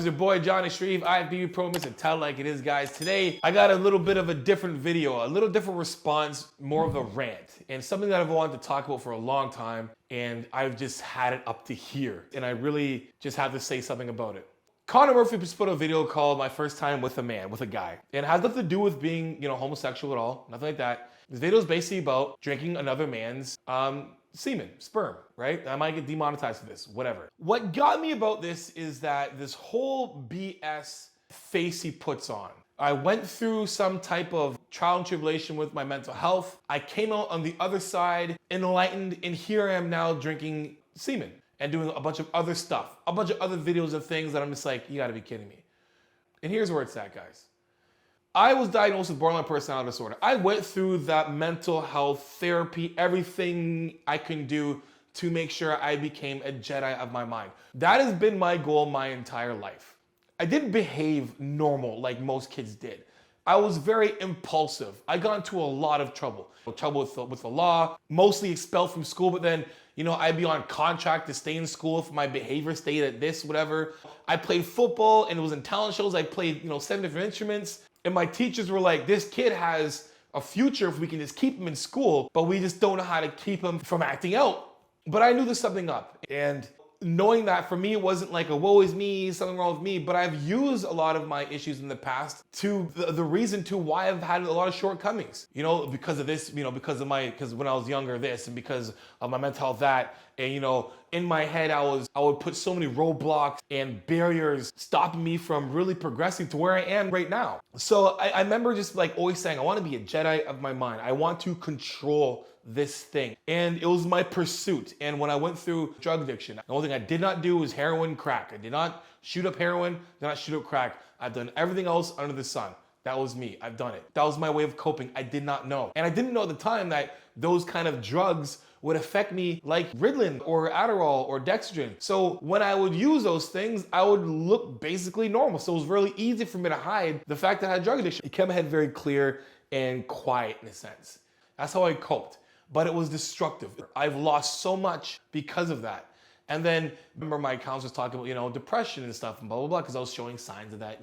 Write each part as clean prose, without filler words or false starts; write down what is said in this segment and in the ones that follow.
It's your boy Johnny Shreve, IFBB Promise, and tell like it is, guys. Today, I got a little bit of a different video, a little different response, more of a rant, and something that I've wanted to talk about for a long time, and I've just had it up to here, and I really just have to say something about it. Connor Murphy just put a video called My First Time with a Man, with a Guy. And it has nothing to do with being, homosexual at all, nothing like that. This video is basically about drinking another man's semen, sperm, right? I might get demonetized for this, whatever. What got me about this is that this whole BS face he puts on. I went through some type of trial and tribulation with my mental health. I came out on the other side, enlightened, and here I am now drinking semen and doing a bunch of other stuff, a bunch of other videos of things that I'm just like, you gotta be kidding me. And here's where it's at, guys. I was diagnosed with borderline personality disorder. I went through that mental health therapy, everything I can do to make sure I became a Jedi of my mind. That has been my goal my entire life. I didn't behave normal like most kids did. I was very impulsive. I got into a lot of trouble. Trouble with the law, mostly expelled from school, but then, I'd be on contract to stay in school if my behavior stayed at this, whatever. I played football and it was in talent shows. I played, 7 different instruments. And my teachers were like, this kid has a future if we can just keep him in school, but we just don't know how to keep him from acting out. But I knew there's something up. And knowing that for me, it wasn't like a woe is me, something wrong with me, but I've used a lot of my issues in the past to the reason to why I've had a lot of shortcomings, because of this, because when I was younger, this, and because of my mental health, that, and, in my head, I would put so many roadblocks and barriers stopping me from really progressing to where I am right now. So I remember just like always saying, I want to be a Jedi of my mind. I want to control this thing. And it was my pursuit. And when I went through drug addiction, the only thing I did not do was heroin, crack. I did not shoot up heroin, did not shoot up crack. I've done everything else under the sun. That was me. I've done it. That was my way of coping. I did not know. And I didn't know at the time that those kind of drugs would affect me like Ritalin or Adderall or Dexedrine. So when I would use those things, I would look basically normal. So it was really easy for me to hide the fact that I had drug addiction. It kept my head very clear and quiet in a sense. That's how I coped. But it was destructive. I've lost so much because of that. And then remember my counselors talking about, depression and stuff and blah, blah, blah, because I was showing signs of that,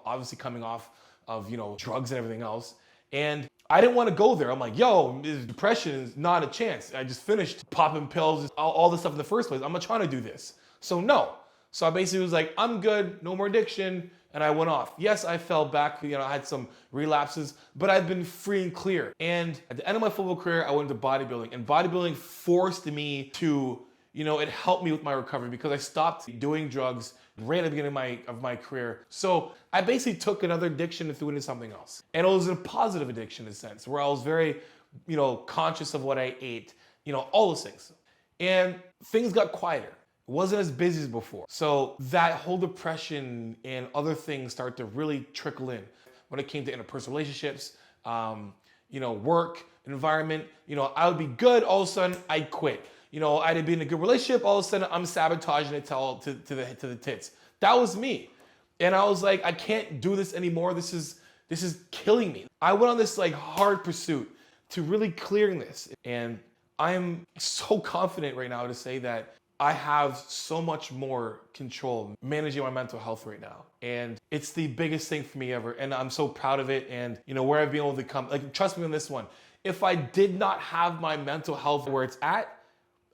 obviously coming off of, drugs and everything else. And I didn't want to go there. I'm like, depression is not a chance. I just finished popping pills, all this stuff in the first place. I'm not trying to do this. So no. So I basically was like, I'm good, no more addiction. And I went off. Yes, I fell back, I had some relapses, but I've been free and clear. And at the end of my football career, I went into bodybuilding. And bodybuilding forced me to, it helped me with my recovery because I stopped doing drugs right at the beginning of my career. So I basically took another addiction and threw it into something else. And it was a positive addiction in a sense, where I was very, conscious of what I ate, all those things. And things got quieter. It wasn't as busy as before. So that whole depression and other things start to really trickle in when it came to interpersonal relationships, work, environment. I would be good, all of a sudden I'd quit. I'd be in a good relationship, all of a sudden I'm sabotaging it to the tits. That was me. And I was like, I can't do this anymore. This is killing me. I went on this like hard pursuit to really clearing this. And I'm so confident right now to say that I have so much more control managing my mental health right now. And it's the biggest thing for me ever. And I'm so proud of it. And where I've been able to come, like, trust me on this one. If I did not have my mental health where it's at,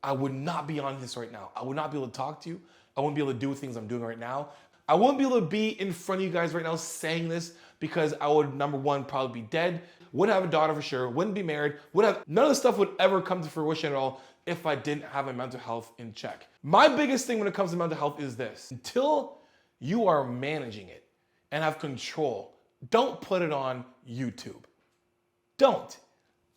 I would not be on this right now. I would not be able to talk to you. I wouldn't be able to do things I'm doing right now. I wouldn't be able to be in front of you guys right now saying this because I would, number one, probably be dead. Wouldn't have a daughter for sure. Wouldn't be married. None of this stuff would ever come to fruition at all if I didn't have my mental health in check. My biggest thing when it comes to mental health is this. Until you are managing it and have control, don't put it on YouTube. Don't.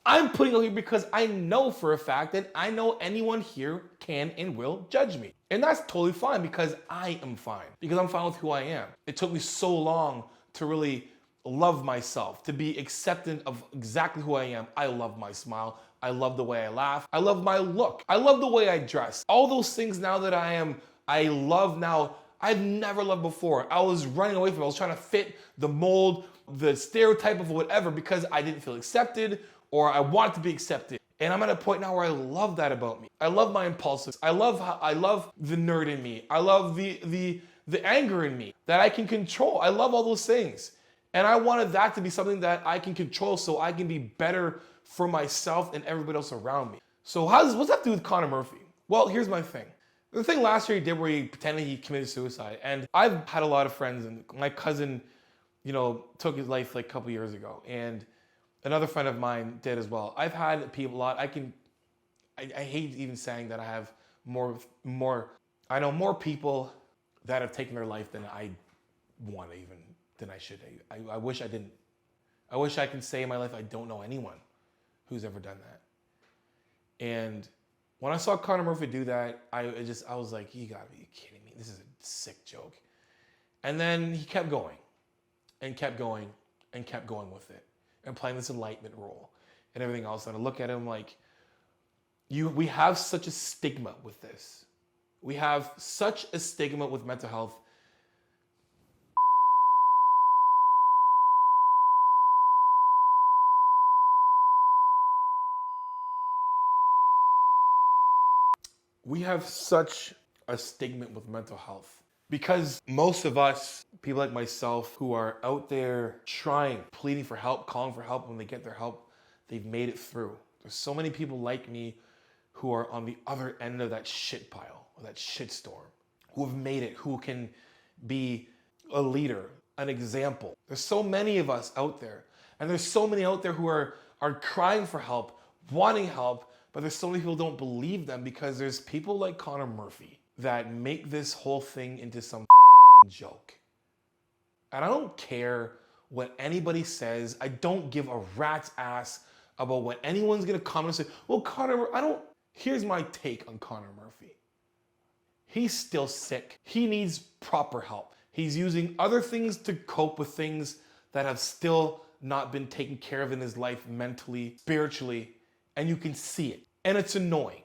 I'm putting it here because I know for a fact that I know anyone here can and will judge me. And that's totally fine because I am fine. Because I'm fine with who I am. It took me so long to really love myself, to be acceptant of exactly who I am. I love my smile. I love the way I laugh. I love my look. I love the way I dress. All those things now that I love now, I've never loved before. I was running away from it. I was trying to fit the mold, the stereotype of whatever because I didn't feel accepted or I wanted to be accepted. And I'm at a point now where I love that about me. I love my impulsives. I love the nerd in me. I love the the anger in me that I can control. I love all those things. And I wanted that to be something that I can control so I can be better for myself and everybody else around me. So what's that to do with Connor Murphy? Well, here's my thing. The thing last year he did where he pretended he committed suicide. And I've had a lot of friends, and my cousin, took his life like a couple years ago. And another friend of mine did as well. I've had people a lot. I hate even saying that I have I know more people that have taken their life than I should. I wish I didn't. I wish I could say in my life I don't know anyone who's ever done that. And when I saw Connor Murphy do that, I was like, you gotta be kidding me. This is a sick joke. And then he kept going and kept going and kept going with it and playing this enlightenment role and everything else. And I look at him like, we have such a stigma with this. We have such a stigma with mental health. We have such a stigma with mental health because most of us, people like myself, who are out there trying, pleading for help, calling for help, when they get their help, they've made it through. There's so many people like me who are on the other end of that shit pile, or that shit storm, who have made it, who can be a leader, an example. There's so many of us out there, and there's so many out there who are crying for help, wanting help, but there's so many people who don't believe them because there's people like Connor Murphy that make this whole thing into some joke. And I don't care what anybody says. I don't give a rat's ass about what anyone's gonna come and say, well, Connor, here's my take on Connor Murphy. He's still sick. He needs proper help. He's using other things to cope with things that have still not been taken care of in his life mentally, spiritually, and you can see it. And it's annoying.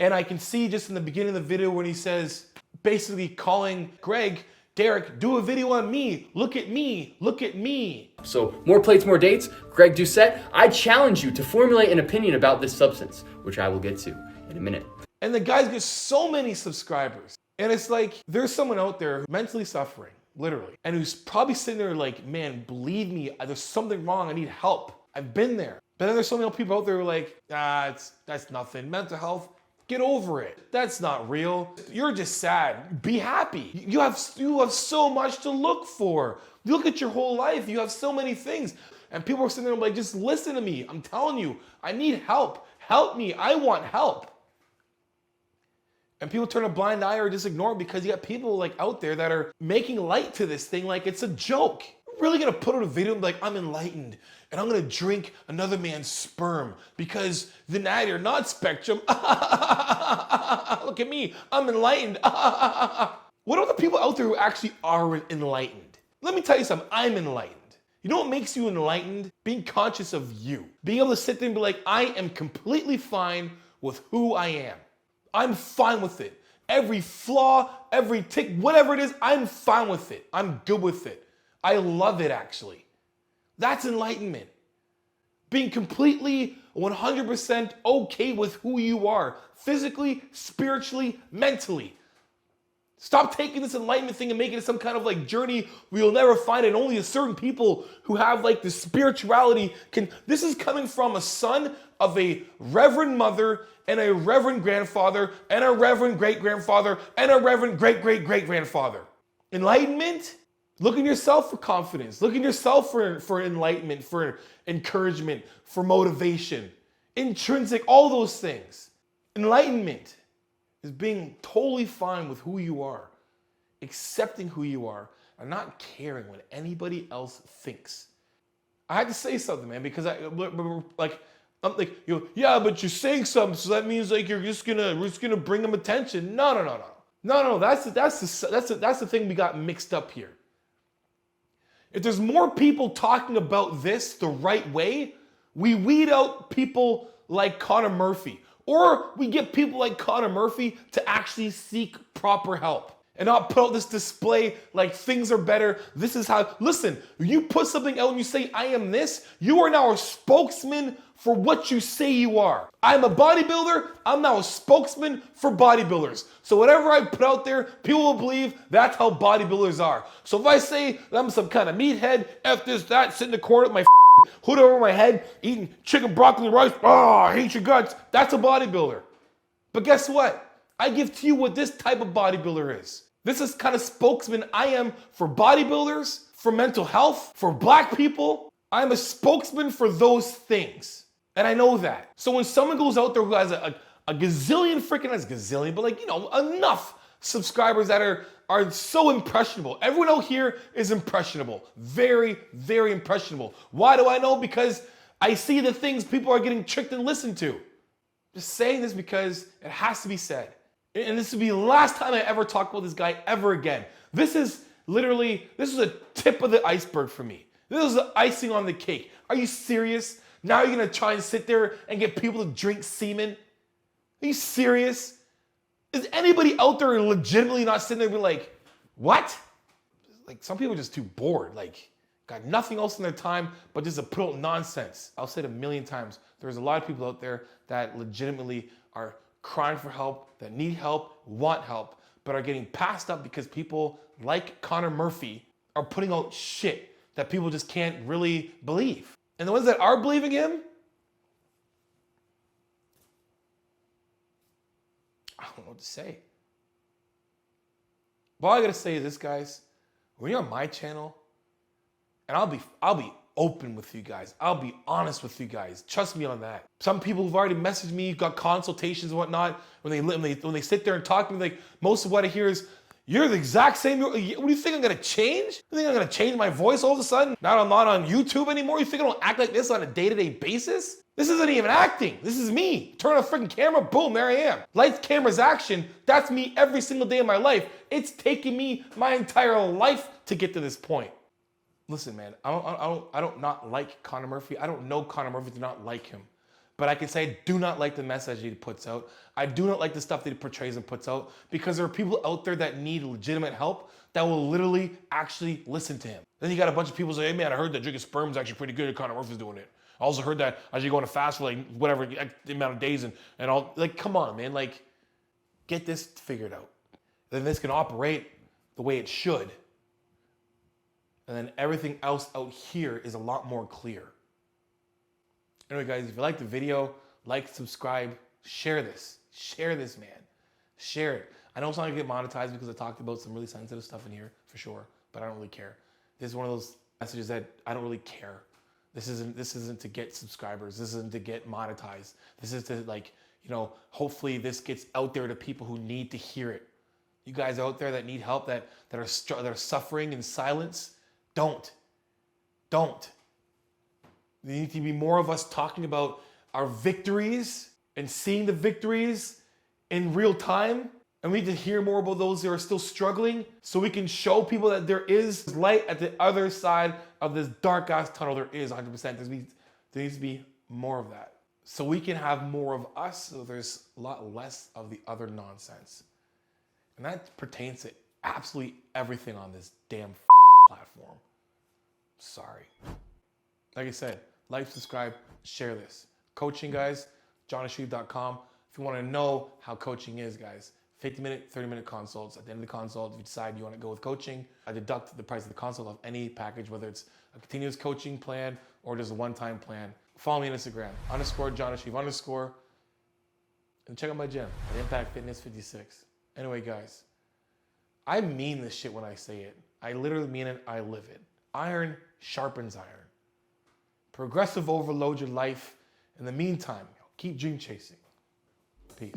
And I can see just in the beginning of the video when he says, basically calling Greg, Derek, do a video on me. Look at me. Look at me. So more plates, more dates. Greg Doucette, I challenge you to formulate an opinion about this substance, which I will get to in a minute. And the guy's got so many subscribers. And it's like, there's someone out there mentally suffering, literally, and who's probably sitting there like, man, believe me, there's something wrong. I need help. I've been there. But then there's so many people out there who are like, that's nothing. Mental health, get over it. That's not real. You're just sad. Be happy. You have so much to look for. Look at your whole life. You have so many things. And people are sitting there like, just listen to me. I'm telling you, I need help. Help me. I want help. And people turn a blind eye or just ignore it because you got people like out there that are making light to this thing like it's a joke. You're really gonna put out a video and be like, I'm enlightened and I'm gonna drink another man's sperm because the natty or not spectrum, look at me, I'm enlightened. What about the people out there who actually are enlightened? Let me tell you something, I'm enlightened. You know what makes you enlightened? Being conscious of you. Being able to sit there and be like, I am completely fine with who I am. I'm fine with it. Every flaw, every tick, whatever it is, I'm fine with it. I'm good with it. I love it, actually. That's enlightenment. Being completely 100% okay with who you are, physically, spiritually, mentally. Stop taking this enlightenment thing and making it some kind of like journey where you'll never find it. And only a certain people who have like the spirituality can. This is coming from a son of a reverend mother and a reverend grandfather and a reverend great-grandfather and a reverend great-great-great-grandfather. Enlightenment? Look in yourself for confidence. Look in yourself for enlightenment, for encouragement, for motivation. Intrinsic, all those things. Enlightenment is being totally fine with who you are, accepting who you are, and not caring what anybody else thinks. I had to say something, man, because I'm like, yeah, but you're saying something, so that means like we're just gonna bring them attention. No. That's the thing we got mixed up here. If there's more people talking about this the right way, we weed out people like Connor Murphy. Or we get people like Connor Murphy to actually seek proper help. and not put out this display like things are better. This is how, listen, you put something out and you say, I am this, you are now a spokesman for what you say you are. I'm a bodybuilder, I'm now a spokesman for bodybuilders. So whatever I put out there, people will believe that's how bodybuilders are. So if I say I'm some kind of meathead, F this, that, sit in the corner with my hood over my head, eating chicken, broccoli, rice, I hate your guts, that's a bodybuilder. But guess what? I give to you what this type of bodybuilder is. This is kind of spokesman I am for bodybuilders, for mental health, for black people. I'm a spokesman for those things. And I know that. So when someone goes out there who has a gazillion, freaking has gazillion, but enough subscribers that are so impressionable. Everyone out here is impressionable. Very, very impressionable. Why do I know? Because I see the things people are getting tricked and listened to. Just saying this because it has to be said. And this will be the last time I ever talk about this guy ever again. This is a tip of the iceberg for me. This is the icing on the cake. Are you serious? Now you're gonna try and sit there and get people to drink semen? Are you serious? Is anybody out there legitimately not sitting there being like, what? Like, some people are just too bored. Like, got nothing else in their time but just to put out nonsense. I'll say it a million times. There's a lot of people out there that legitimately are crying for help, that need help, want help, but are getting passed up because people like Connor Murphy are putting out shit that people just can't really believe. And the ones that are believing him, I don't know what to say. But all I gotta say is this, guys, when you're on my channel, and I'll be open with you guys. I'll be honest with you guys. Trust me on that. Some people who've already messaged me, got consultations and whatnot, when they sit there and talk to me, like, most of what I hear is, you're the exact same. What do you think I'm gonna change? You think I'm gonna change my voice all of a sudden? Now I'm not on YouTube anymore? You think I don't act like this on a day-to-day basis? This isn't even acting. This is me. Turn on a freaking camera, boom, there I am. Lights, cameras, action. That's me every single day of my life. It's taken me my entire life to get to this point. Listen, man, I don't not like Connor Murphy. I don't know Connor Murphy to not like him. But I can say I do not like the message he puts out. I do not like the stuff that he portrays and puts out, because there are people out there that need legitimate help that will literally actually listen to him. Then you got a bunch of people say, hey man, I heard that drinking sperm is actually pretty good and Connor Murphy's doing it. I also heard that as you're going to fast for like whatever the amount of days and all, like, come on, man, like, get this figured out. Then this can operate the way it should. And then everything else out here is a lot more clear. Anyway, guys, if you like the video, like, subscribe, share this. Share this, man. Share it. I know it's not gonna get monetized because I talked about some really sensitive stuff in here, for sure, but I don't really care. This is one of those messages that I don't really care. This isn't to get subscribers. This isn't to get monetized. This is to, like, hopefully this gets out there to people who need to hear it. You guys out there that need help, that are suffering in silence, don't. There need to be more of us talking about our victories and seeing the victories in real time. And we need to hear more about those who are still struggling, so we can show people that there is light at the other side of this dark ass tunnel. There is 100%. There needs to be more of that, so we can have more of us, so there's a lot less of the other nonsense. And that pertains to absolutely everything on this damn platform. Sorry. Like I said, like, subscribe, share this. Coaching, guys, johnashreeve.com. If you want to know how coaching is, guys, 50-minute, 30-minute consults. At the end of the consult, if you decide you want to go with coaching, I deduct the price of the consult of any package, whether it's a continuous coaching plan or just a one-time plan. Follow me on Instagram, _JohnAshreeve_. And check out my gym at Impact Fitness 56. Anyway, guys, I mean this shit when I say it. I literally mean it. I live it. Iron sharpens iron. Progressive overload your life. In the meantime, keep dream chasing. Peace.